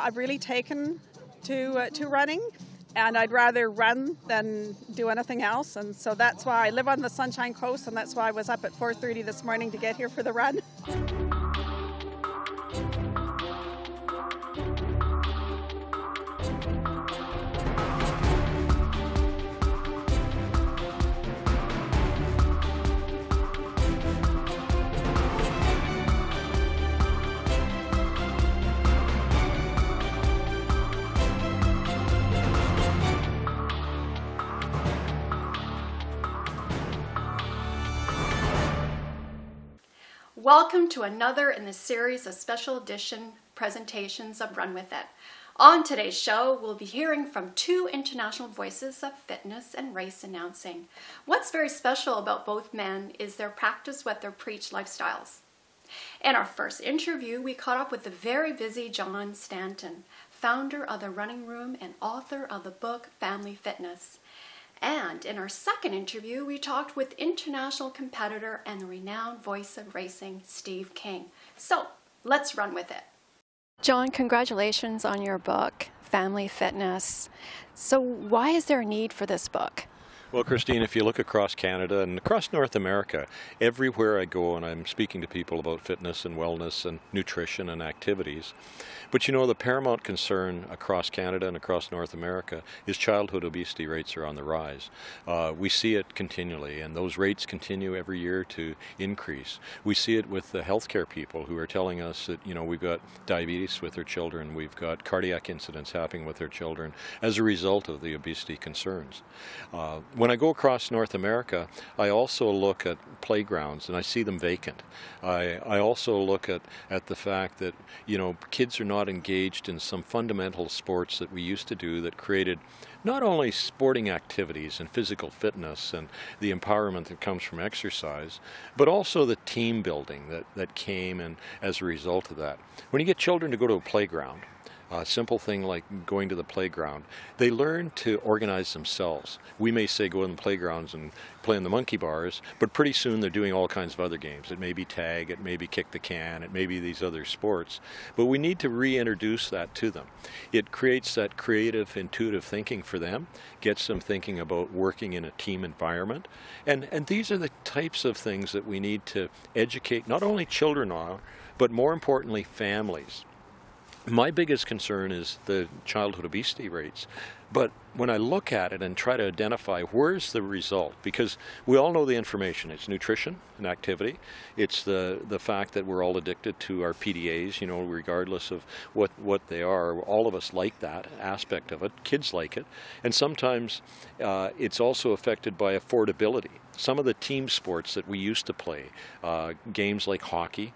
I've really taken to running, and I'd rather run than do anything else. And so that's why I live on the Sunshine Coast, and that's why I was up at 4:30 this morning to get here for the run. Welcome to another in the series of special edition presentations of Run With It. On today's show, we'll be hearing from two international voices of fitness and race announcing. What's very special about both men is their practice what their preach lifestyles. In our first interview, we caught up with the very busy John Stanton, founder of the Running Room and author of the book Family Fitness. And in our second interview, we talked with international competitor and the renowned voice of racing, Steve King. So let's run with it. John, congratulations on your book, Family Fitness. So why is there a need for this book? Well, Christine, if you look across Canada and across North America, everywhere I go and I'm speaking to people about fitness and wellness and nutrition and activities. But you know, the paramount concern across Canada and across North America is childhood obesity rates are on the rise. We see it continually, and those rates continue every year to increase. We see it with the healthcare people who are telling us that, you know, we've got diabetes with their children, we've got cardiac incidents happening with their children as a result of the obesity concerns. When I go across North America, I also look at playgrounds and I see them vacant. I also look at the fact that, you know, kids are not engaged in some fundamental sports that we used to do that created not only sporting activities and physical fitness and the empowerment that comes from exercise, but also the team building that came and as a result of that. When you get children to go to a playground, a simple thing like going to the playground, they learn to organize themselves. We may say go in the playgrounds and play in the monkey bars, but pretty soon they're doing all kinds of other games. It may be tag, it may be kick the can, it may be these other sports. But we need to reintroduce that to them. It creates that creative, intuitive thinking for them, gets them thinking about working in a team environment. And these are the types of things that we need to educate not only children on, but more importantly, families. My biggest concern is the childhood obesity rates, but when I look at it and try to identify where's the result, because we all know the information, it's nutrition and activity, it's the fact that we're all addicted to our PDAs, you know, regardless of what they are. All of us like that aspect of it, kids like it, and sometimes it's also affected by affordability. Some of the team sports that we used to play, games like hockey,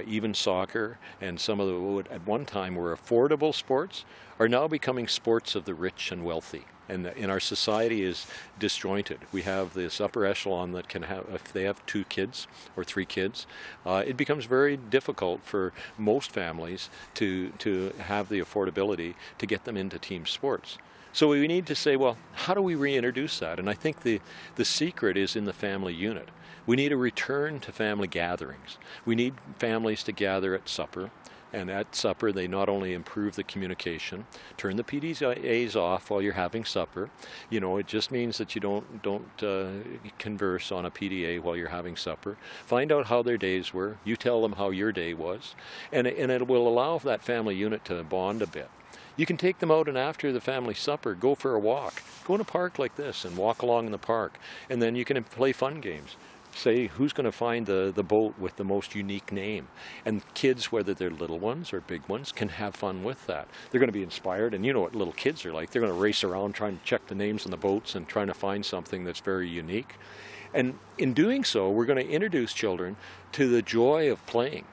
even soccer, and some of the what at one time were affordable sports are now becoming sports of the rich and wealthy. And our society is disjointed. We have this upper echelon that can have, if they have 2 kids or 3 kids, it becomes very difficult for most families to have the affordability to get them into team sports. So we need to say, well, how do we reintroduce that? And I think the secret is in the family unit. We need a return to family gatherings. We need families to gather at supper. And at supper, they not only improve the communication, turn the PDAs off while you're having supper. You know, it just means that you don't converse on a PDA while you're having supper. Find out how their days were. You tell them how your day was. And it will allow that family unit to bond a bit. You can take them out, and after the family supper, go for a walk. Go in a park like this and walk along in the park. And then you can play fun games. Say who's going to find the boat with the most unique name. And kids, whether they're little ones or big ones, can have fun with that. They're going to be inspired, and you know what little kids are like. They're going to race around trying to check the names on the boats and trying to find something that's very unique. And in doing so, we're going to introduce children to the joy of playing.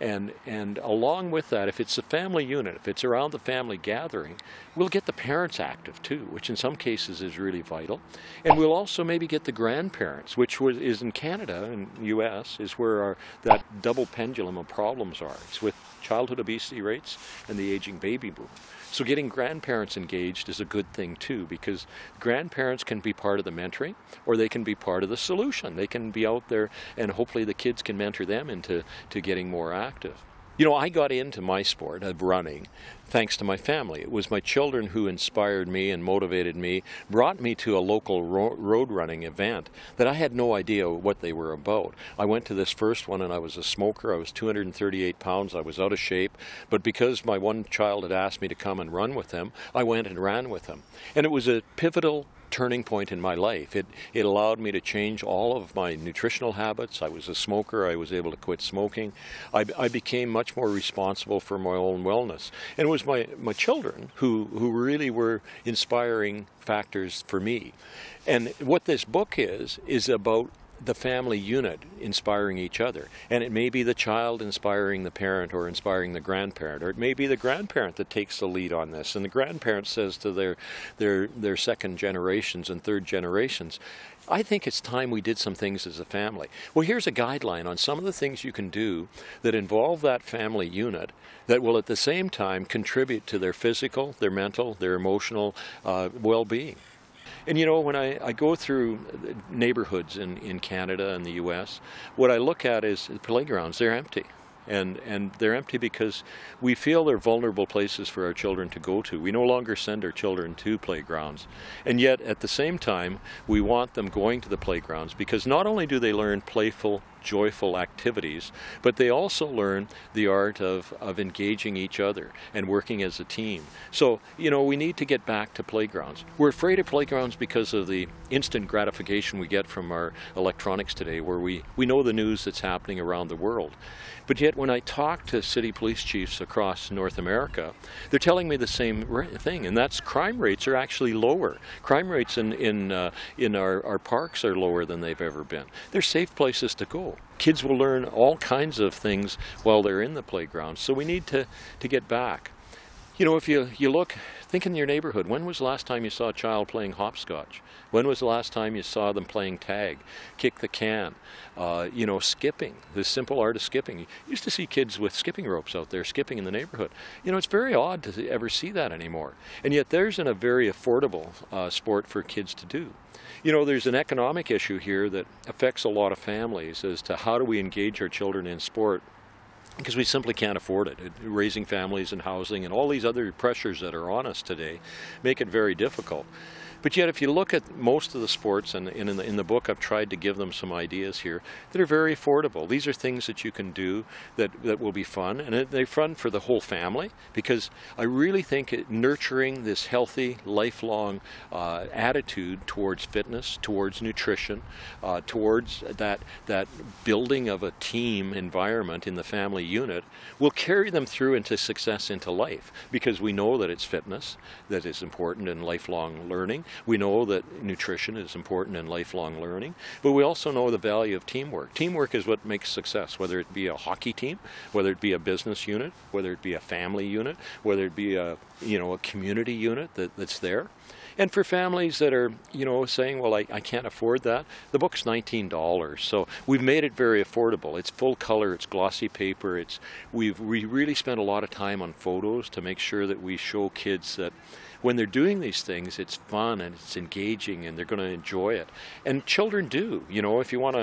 And along with that, if it's a family unit, if it's around the family gathering, we'll get the parents active too, which in some cases is really vital. And we'll also maybe get the grandparents, which is in Canada and US, is where that double pendulum of problems are. It's with childhood obesity rates and the aging baby boom. So getting grandparents engaged is a good thing too, because grandparents can be part of the mentoring, or they can be part of the solution. They can be out there, and hopefully the kids can mentor them into getting more active. You know, I got into my sport of running thanks to my family. It was my children who inspired me and motivated me, brought me to a local road running event that I had no idea what they were about. I went to this first one and I was a smoker. I was 238 pounds. I was out of shape. But because my one child had asked me to come and run with them, I went and ran with them. And it was a pivotal turning point in my life. It allowed me to change all of my nutritional habits. I was a smoker. I was able to quit smoking. I became much more responsible for my own wellness. And it was my children who really were inspiring factors for me. And what this book is about the family unit inspiring each other. And it may be the child inspiring the parent or inspiring the grandparent, or it may be the grandparent that takes the lead on this, and the grandparent says to their second generations and third generations, I think it's time we did some things as a family. Well, here's a guideline on some of the things you can do that involve that family unit that will at the same time contribute to their physical, their mental, their emotional well-being. And you know, when I go through neighborhoods in Canada and the US, what I look at is the playgrounds. They're empty. And they're empty because we feel they're vulnerable places for our children to go to. We no longer send our children to playgrounds. And yet, at the same time, we want them going to the playgrounds because not only do they learn playful, joyful activities, but they also learn the art of engaging each other and working as a team. So, you know, we need to get back to playgrounds. We're afraid of playgrounds because of the instant gratification we get from our electronics today, where we know the news that's happening around the world. But yet when I talk to city police chiefs across North America, they're telling me the same thing, and that's crime rates are actually lower. Crime rates in our parks are lower than they've ever been. They're safe places to go. Kids will learn all kinds of things while they're in the playground, so we need to get back. You know, if you look, think in your neighborhood, when was the last time you saw a child playing hopscotch? When was the last time you saw them playing tag, kick the can, you know, skipping, the simple art of skipping? You used to see kids with skipping ropes out there skipping in the neighborhood. You know, it's very odd to ever see that anymore. And yet there's a very affordable sport for kids to do. You know, there's an economic issue here that affects a lot of families as to how do we engage our children in sport, because we simply can't afford it. Raising families and housing and all these other pressures that are on us today make it very difficult. But yet if you look at most of the sports, and in the book I've tried to give them some ideas here that are very affordable. These are things that you can do that will be fun, and they're fun for the whole family, because I really think nurturing this healthy, lifelong attitude towards fitness, towards nutrition, towards that building of a team environment in the family unit will carry them through into success into life, because we know that it's fitness that is important in lifelong learning. We know that nutrition is important in lifelong learning, but we also know the value of teamwork. Teamwork is what makes success, whether it be a hockey team, whether it be a business unit, whether it be a family unit, whether it be a community unit that's there. And for families that are, you know, saying, well, I can't afford that, the book's $19. So we've made it very affordable. It's full color, it's glossy paper, we really spent a lot of time on photos to make sure that we show kids that when they're doing these things, it's fun and it's engaging and they're going to enjoy it. And children do. You know, if you want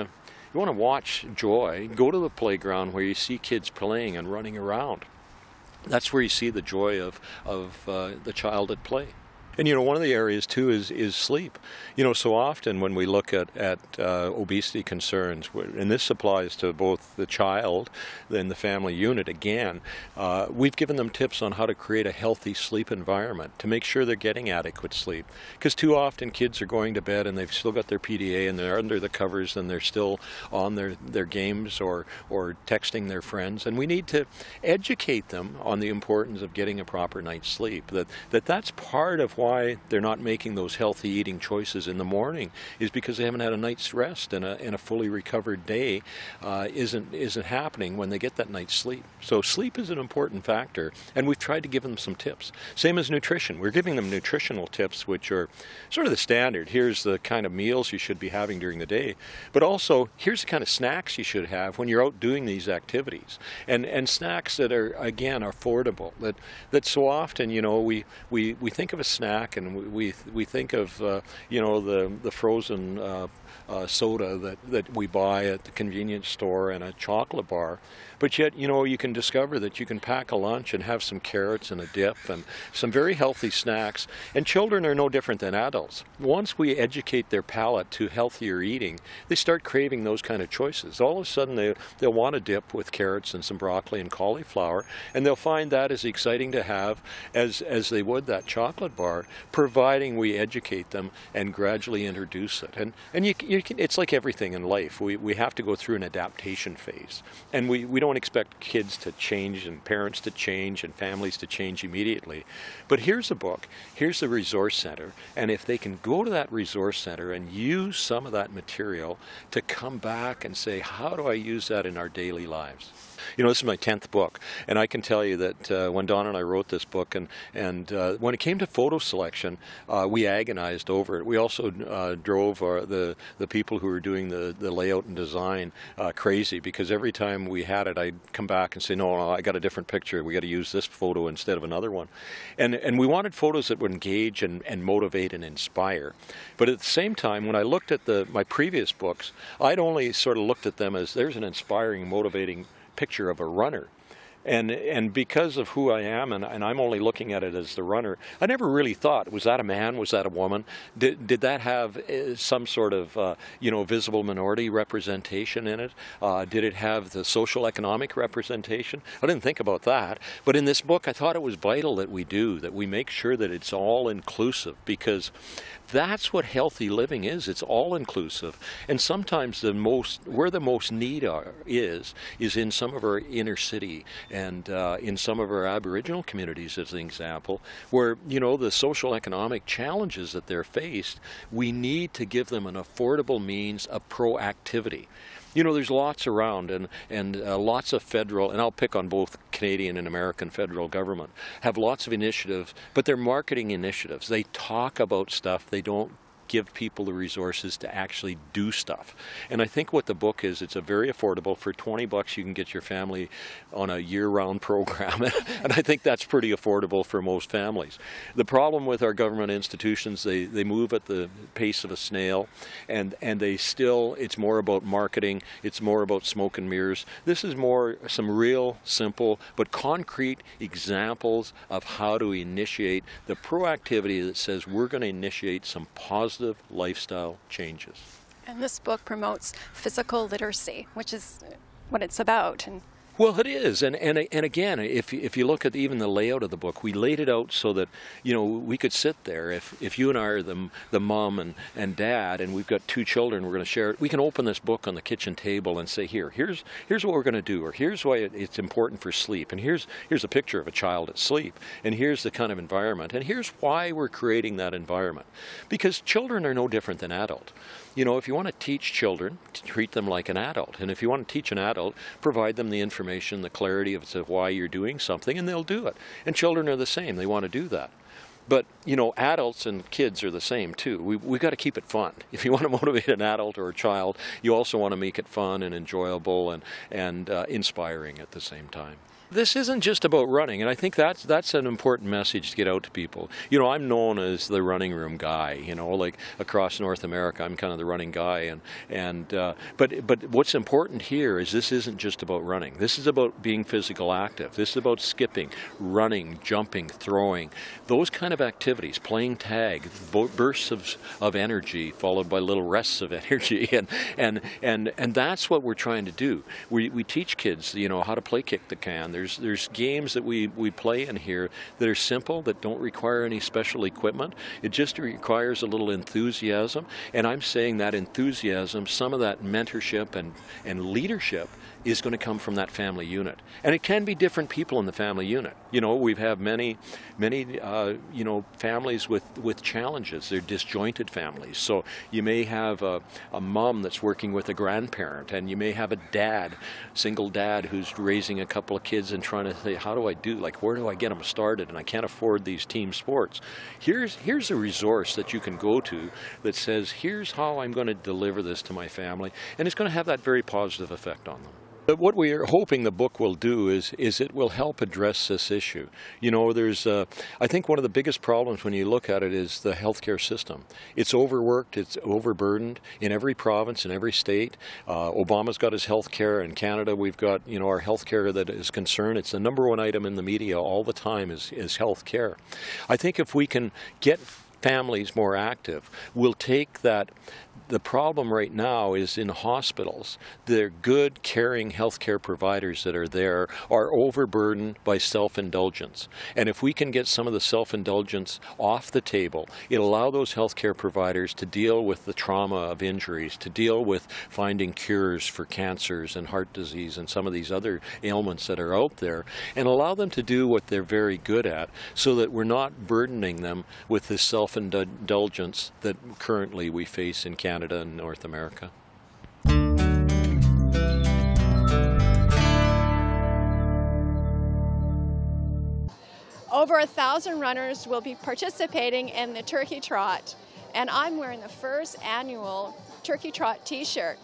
to watch joy, go to the playground where you see kids playing and running around. That's where you see the joy of the child at play. And you know, one of the areas too is sleep. You know, so often when we look at obesity concerns, and this applies to both the child and the family unit again, we've given them tips on how to create a healthy sleep environment to make sure they're getting adequate sleep. Because too often kids are going to bed and they've still got their PDA and they're under the covers and they're still on their games or texting their friends. And we need to educate them on the importance of getting a proper night's sleep. That's part of why they're not making those healthy eating choices in the morning, is because they haven't had a night's rest, and a fully recovered day isn't happening when they get that night's sleep. So sleep is an important factor, and we've tried to give them some tips. Same as nutrition. We're giving them nutritional tips, which are sort of the standard. Here's the kind of meals you should be having during the day, but also here's the kind of snacks you should have when you're out doing these activities, and snacks that are, again, affordable. That so often, you know, we think of a snack snack, and we think of the frozen soda that we buy at the convenience store and a chocolate bar. But yet, you can discover that you can pack a lunch and have some carrots and a dip and some very healthy snacks. And children are no different than adults. Once we educate their palate to healthier eating, they start craving those kind of choices. All of a sudden, they'll want a dip with carrots and some broccoli and cauliflower, and they'll find that as exciting to have as they would that chocolate bar, providing we educate them and gradually introduce it. And it's like everything in life. We have to go through an adaptation phase. And we don't expect kids to change and parents to change and families to change immediately. But here's a book, here's the resource center, and if they can go to that resource center and use some of that material to come back and say, how do I use that in our daily lives? This is my 10th book, and I can tell you that when Don and I wrote this book, and when it came to photo selection, we agonized over it. We also drove the people who were doing the layout and design crazy, because every time we had it, I'd come back and say, no, I got a different picture. We got to use this photo instead of another one. And we wanted photos that would engage and motivate and inspire. But at the same time, when I looked at my previous books, I'd only sort of looked at them as there's an inspiring, motivating picture of a runner. And because of who I am, and I'm only looking at it as the runner, I never really thought, was that a man, was that a woman? Did that have some sort of visible minority representation in it? Did it have the social economic representation? I didn't think about that. But in this book, I thought it was vital that we make sure that it's all inclusive, because that's what healthy living is. It's all inclusive. And sometimes where the most need is in some of our inner city and in some of our Aboriginal communities, as an example, where, the social economic challenges that they're faced, we need to give them an affordable means of proactivity. There's lots around, and lots of federal, and I'll pick on both Canadian and American federal government, have lots of initiatives, but they're marketing initiatives. They talk about stuff, they don't give people the resources to actually do stuff. And I think what the book is, it's a very affordable. For $20 you can get your family on a year-round program, and I think that's pretty affordable for most families. The problem with our government institutions, they move at the pace of a snail, and it's more about marketing, it's more about smoke and mirrors. This is more some real, simple, but concrete examples of how to initiate the proactivity that says we're going to initiate some positive lifestyle changes. And this book promotes physical literacy, which is what it's about. Well, it is, and again, if you look at even the layout of the book, we laid it out so that we could sit there. If you and I are the mom and dad, and we've got 2 children, we're going to share it. We can open this book on the kitchen table and say, here's what we're going to do, or here's why it's important for sleep, and here's a picture of a child at sleep, and here's the kind of environment, and here's why we're creating that environment, because children are no different than adults. If you want to teach children, treat them like an adult. And if you want to teach an adult, provide them the information, the clarity of why you're doing something, and they'll do it. And children are the same. They want to do that. But, adults and kids are the same, too. We've got to keep it fun. If you want to motivate an adult or a child, you also want to make it fun and enjoyable and inspiring at the same time. This isn't just about running, and I think that's an important message to get out to people. I'm known as the running room guy. Like across North America, I'm kind of the running guy. But what's important here is this isn't just about running. This is about being physical active. This is about skipping, running, jumping, throwing, those kind of activities. Playing tag, bursts of energy followed by little rests of energy, and that's what we're trying to do. We teach kids, how to play kick the can. There's games that we play in here that are simple, that don't require any special equipment. It just requires a little enthusiasm, and I'm saying that enthusiasm, some of that mentorship and leadership is going to come from that family unit. And it can be different people in the family unit. We've had many families with challenges. They're disjointed families. So you may have a mom that's working with a grandparent, and you may have a single dad who's raising a couple of kids and trying to say, how do I do? Where do I get them started? And I can't afford these team sports. Here's a resource that you can go to that says, here's how I'm going to deliver this to my family, and it's going to have that very positive effect on them. But what we are hoping the book will do is it will help address this issue. You know, I think one of the biggest problems when you look at it is the healthcare system. It's overworked, it's overburdened in every province, in every state. Obama's got his healthcare. In Canada, we've got, you know, our healthcare that is concerned. It's the number one item in the media all the time is healthcare. I think if we can get families more active, we'll take that. The problem right now is in hospitals. The good, caring healthcare providers that are there are overburdened by self-indulgence. And if we can get some of the self-indulgence off the table, it'll allow those healthcare providers to deal with the trauma of injuries, to deal with finding cures for cancers and heart disease and some of these other ailments that are out there, and allow them to do what they're very good at so that we're not burdening them with this self-indulgence that currently we face in Canada and North America. Over 1,000 runners will be participating in the Turkey Trot, and I'm wearing the first annual Turkey Trot t-shirt.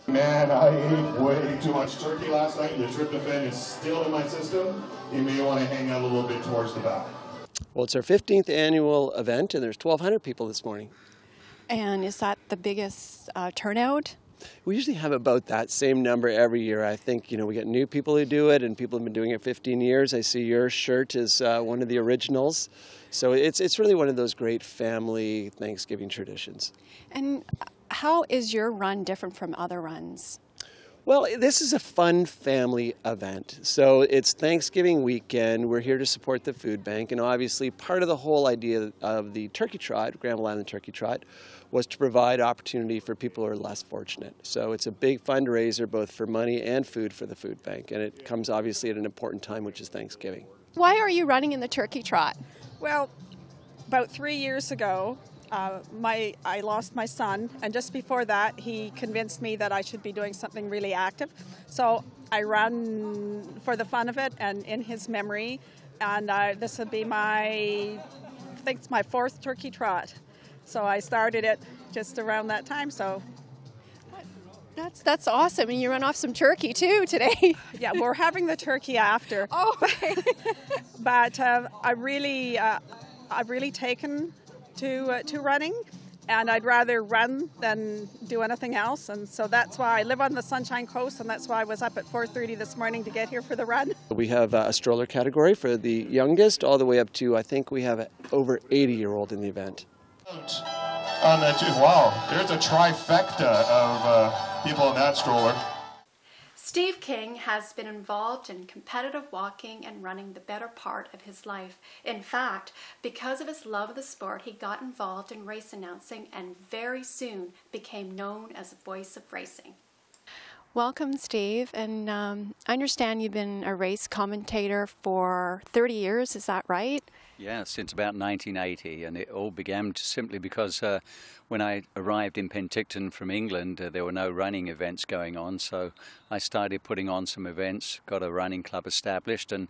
Man, I ate way too much turkey last night. The tryptophan is still in my system. You may want to hang out a little bit towards the back. Well, it's our 15th annual event, and there's 1,200 people this morning. And is that the biggest turnout? We usually have about that same number every year. I think, you know, we get new people who do it, and people have been doing it 15 years. I see your shirt is one of the originals. So it's really one of those great family Thanksgiving traditions. And how is your run different from other runs? Well, this is a fun family event. So it's Thanksgiving weekend. We're here to support the food bank. And obviously part of the whole idea of the Turkey Trot, Granville Island Turkey Trot, was to provide opportunity for people who are less fortunate. So it's a big fundraiser both for money and food for the food bank. And it comes obviously at an important time, which is Thanksgiving. Why are you running in the Turkey Trot? Well, about 3 years ago, I lost my son, and just before that he convinced me that I should be doing something really active. So I run for the fun of it and in his memory, and this would be I think it's my 4th Turkey Trot. So I started it just around that time. So that's awesome, and you run off some turkey too today. Yeah, we're having the turkey after. Oh, okay. But I've really taken to running, and I'd rather run than do anything else, and so that's why I live on the Sunshine Coast, and that's why I was up at 4:30 this morning to get here for the run. We have a stroller category for the youngest all the way up to, I think we have over 80-year-old in the event. Wow, there's a trifecta of people in that stroller. Steve King has been involved in competitive walking and running the better part of his life. In fact, because of his love of the sport, he got involved in race announcing and very soon became known as the voice of racing. Welcome, Steve, and I understand you've been a race commentator for 30 years, is that right? Yeah, since about 1980, and it all began simply because when I arrived in Penticton from England, there were no running events going on, so I started putting on some events, got a running club established, and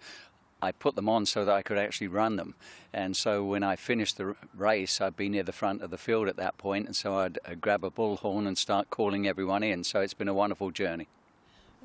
I put them on so that I could actually run them. And so when I finished the race, I'd be near the front of the field at that point, and so I'd grab a bullhorn and start calling everyone in. So it's been a wonderful journey.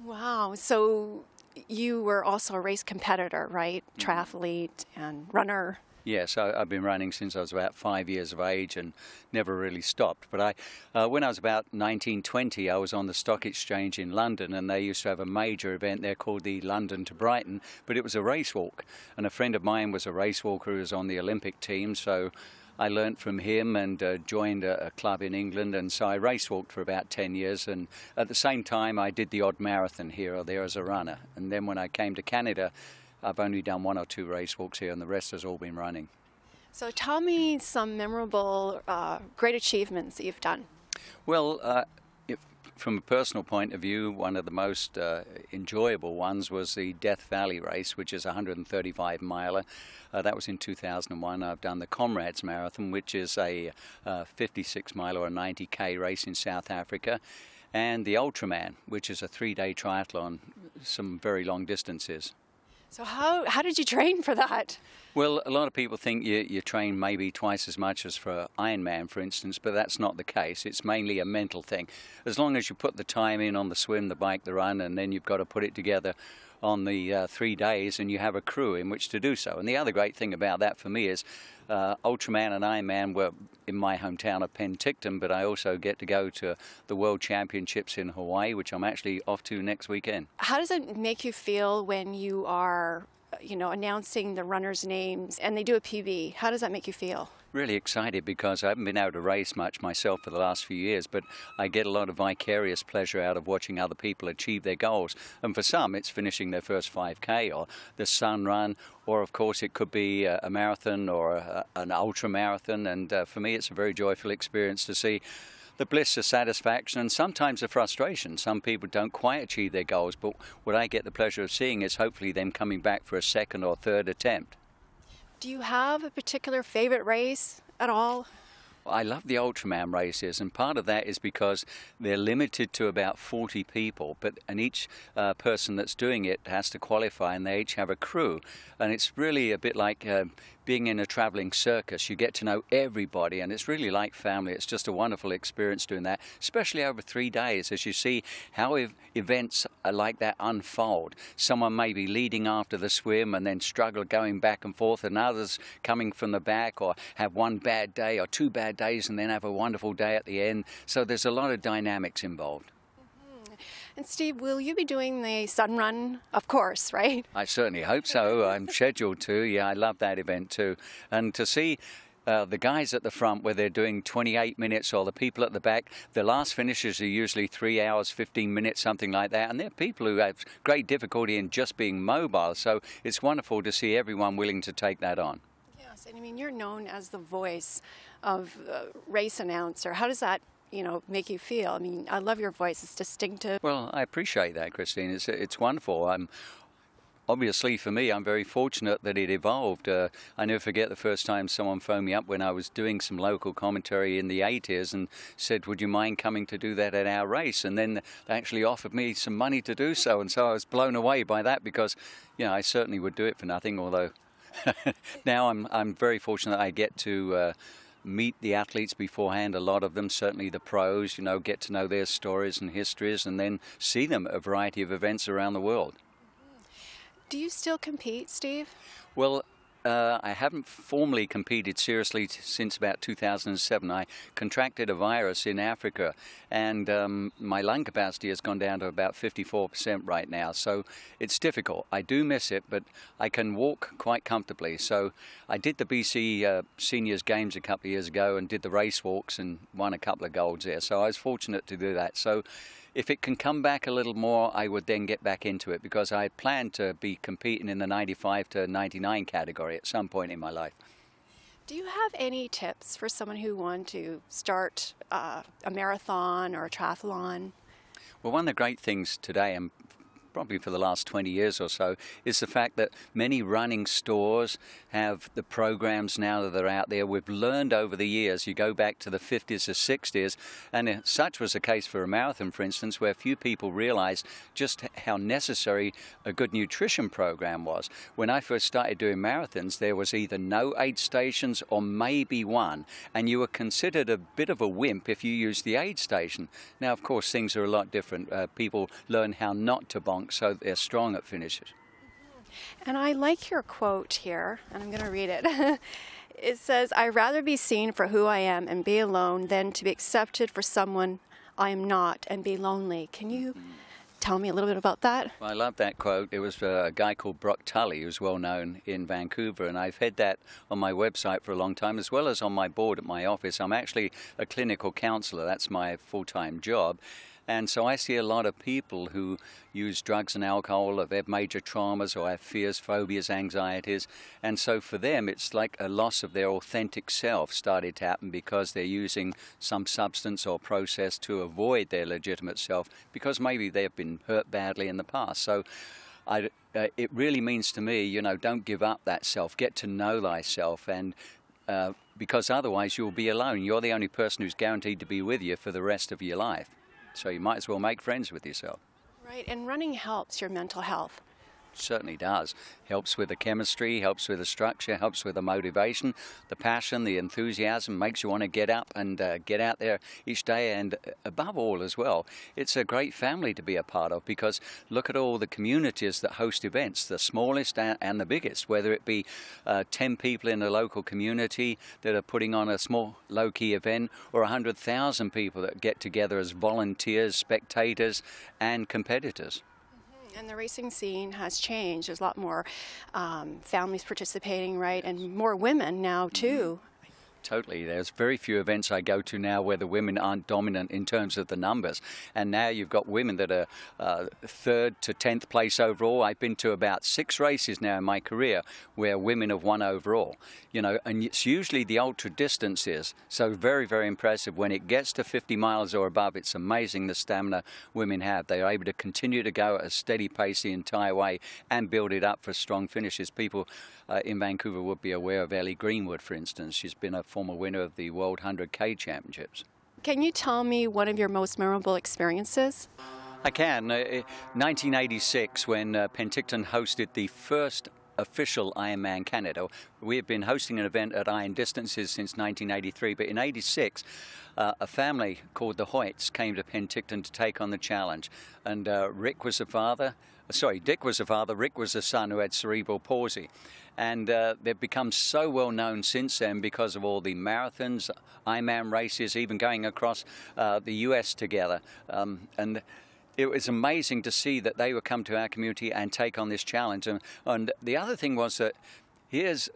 Wow, so you were also a race competitor, right? Triathlete and runner. Yes, I've been running since I was about 5 years of age and never really stopped. But when I was about 19, 20, I was on the stock exchange in London, and they used to have a major event there called the London to Brighton, but it was a race walk. And a friend of mine was a race walker who was on the Olympic team, so I learnt from him and joined a club in England, and so I race walked for about 10 years, and at the same time I did the odd marathon here or there as a runner. And then when I came to Canada, I've only done 1 or 2 race walks here, and the rest has all been running. So tell me some memorable, great achievements that you've done. Well, from a personal point of view, one of the most enjoyable ones was the Death Valley race, which is a 135-miler. That was in 2001. I've done the Comrades Marathon, which is a 56-mile or a 90K race in South Africa, and the Ultraman, which is a 3-day triathlon, some very long distances. So how did you train for that? Well, a lot of people think you train maybe twice as much as for Ironman, for instance, but that's not the case. It's mainly a mental thing. As long as you put the time in on the swim, the bike, the run, and then you've got to put it together on the 3 days, and you have a crew in which to do so. And the other great thing about that for me is Ultraman and Ironman were in my hometown of Penticton, but I also get to go to the World Championships in Hawaii, which I'm actually off to next weekend. How does it make you feel when you are, announcing the runners' names and they do a PB? How does that make you feel? Really excited because I haven't been able to race much myself for the last few years, but I get a lot of vicarious pleasure out of watching other people achieve their goals. And for some, it's finishing their first 5K or the Sun Run, or of course it could be a marathon or an ultra marathon. And for me, it's a very joyful experience to see the bliss, the satisfaction, and sometimes the frustration. Some people don't quite achieve their goals, but what I get the pleasure of seeing is hopefully them coming back for a second or third attempt. Do you have a particular favorite race at all? I love the Ultraman races, and part of that is because they're limited to about 40 people, and each person that's doing it has to qualify, and they each have a crew. And it's really a bit like being in a traveling circus. You get to know everybody, and it's really like family. It's just a wonderful experience doing that, especially over 3 days, as you see how events like that unfold. Someone may be leading after the swim and then struggle going back and forth, and others coming from the back, or have one bad day or 2 bad days and then have a wonderful day at the end. So there's a lot of dynamics involved. And Steve, will you be doing the Sun Run? Of course, right? I certainly hope so. I'm scheduled to. Yeah, I love that event too. And to see the guys at the front where they're doing 28 minutes, or the people at the back, the last finishes are usually 3 hours, 15 minutes, something like that. And they're people who have great difficulty in just being mobile. So it's wonderful to see everyone willing to take that on. Yes, and I mean, you're known as the voice of race announcer. How does that make you feel? I mean, I love your voice. It's distinctive. Well, I appreciate that, Christine. It's wonderful. Obviously, for me, I'm very fortunate that it evolved. I never forget the first time someone phoned me up when I was doing some local commentary in the 80s and said, would you mind coming to do that at our race? And then they actually offered me some money to do so. And so I was blown away by that because, I certainly would do it for nothing, although now I'm very fortunate I get to meet the athletes beforehand, a lot of them, certainly the pros, get to know their stories and histories, and then see them at a variety of events around the world. Do you still compete, Steve? Well, I haven't formally competed seriously since about 2007. I contracted a virus in Africa, and my lung capacity has gone down to about 54% right now, so it's difficult. I do miss it, but I can walk quite comfortably. So I did the BC Seniors Games a couple of years ago and did the race walks and won a couple of golds there, so I was fortunate to do that. So if it can come back a little more, I would then get back into it, because I plan to be competing in the 95 to 99 category at some point in my life. Do you have any tips for someone who wants to start a marathon or a triathlon? Well, one of the great things today, and probably for the last 20 years or so, is the fact that many running stores have the programs now that are out there. We've learned over the years, you go back to the 50s or 60s, and such was the case for a marathon, for instance, where few people realized just how necessary a good nutrition program was. When I first started doing marathons, there was either no aid stations or maybe one, and you were considered a bit of a wimp if you used the aid station. Now, of course, things are a lot different. People learn how not to bonk, so they're strong at finishes. And I like your quote here, and I'm going to read it. It says, "I'd rather be seen for who I am and be alone than to be accepted for someone I am not and be lonely." Can you tell me a little bit about that? Well, I love that quote. It was a guy called Brock Tully, who's well known in Vancouver, and I've had that on my website for a long time, as well as on my board at my office. I'm actually a clinical counselor. That's my full-time job. And so I see a lot of people who use drugs and alcohol, or have major traumas, or have fears, phobias, anxieties. And so for them, it's like a loss of their authentic self started to happen because they're using some substance or process to avoid their legitimate self, because maybe they've been hurt badly in the past. So it really means to me, don't give up that self. Get to know thyself, and because otherwise you'll be alone. You're the only person who's guaranteed to be with you for the rest of your life. So you might as well make friends with yourself. Right, and running helps your mental health. certainly does. Helps with the chemistry, helps with the structure, helps with the motivation, the passion, the enthusiasm, makes you want to get up and get out there each day. And above all as well, it's a great family to be a part of, because look at all the communities that host events, the smallest and the biggest, whether it be 10 people in a local community that are putting on a small low-key event, or 100,000 people that get together as volunteers, spectators and competitors. And the racing scene has changed. There's a lot more families participating, right, and more women now too. Totally. There's very few events I go to now where the women aren't dominant in terms of the numbers. And now you've got women that are 3rd to 10th place overall. I've been to about 6 races now in my career where women have won overall. You know, and it's usually the ultra distances. So very, very impressive. When it gets to 50 miles or above, it's amazing the stamina women have. They are able to continue to go at a steady pace the entire way and build it up for strong finishes. People in Vancouver would be aware of Ellie Greenwood, for instance. She's been a former winner of the World 100K Championships. Can you tell me one of your most memorable experiences? I can. 1986, when Penticton hosted the first official Ironman Canada. We have been hosting an event at Iron Distances since 1983, but in 86, a family called the Hoyts came to Penticton to take on the challenge. And Dick was the father, Rick was the son who had cerebral palsy. And they've become so well known since then because of all the marathons, Ironman races, even going across the US together. And it was amazing to see that they would come to our community and take on this challenge. And the other thing was that here's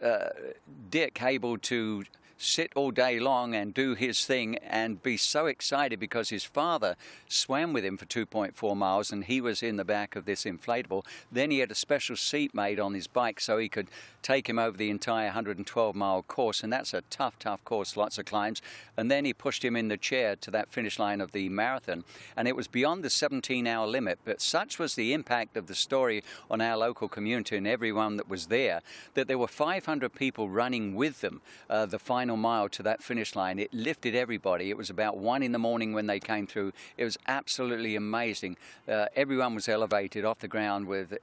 Dick able to sit all day long and do his thing and be so excited because his father swam with him for 2.4 miles and he was in the back of this inflatable. Then he had a special seat made on his bike so he could take him over the entire 112-mile course, and that's a tough, tough course, lots of climbs. And then he pushed him in the chair to that finish line of the marathon, and it was beyond the 17-hour limit, but such was the impact of the story on our local community and everyone that was there, that there were 500 people running with them the final mile to that finish line. It lifted everybody. It was about 1 in the morning when they came through. It was absolutely amazing. Everyone was elevated off the ground with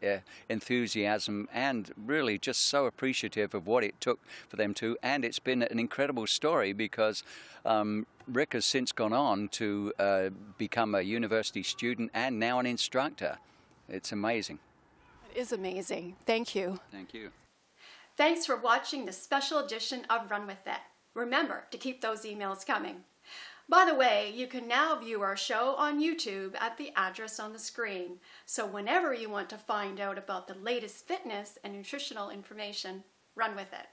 enthusiasm and really just so appreciative of what it took for them to. And it's been an incredible story because Rick has since gone on to become a university student and now an instructor. It's amazing. It is amazing. Thank you. Thank you. Thanks for watching this special edition of Run With It. Remember to keep those emails coming. By the way, you can now view our show on YouTube at the address on the screen. So whenever you want to find out about the latest fitness and nutritional information, run with it.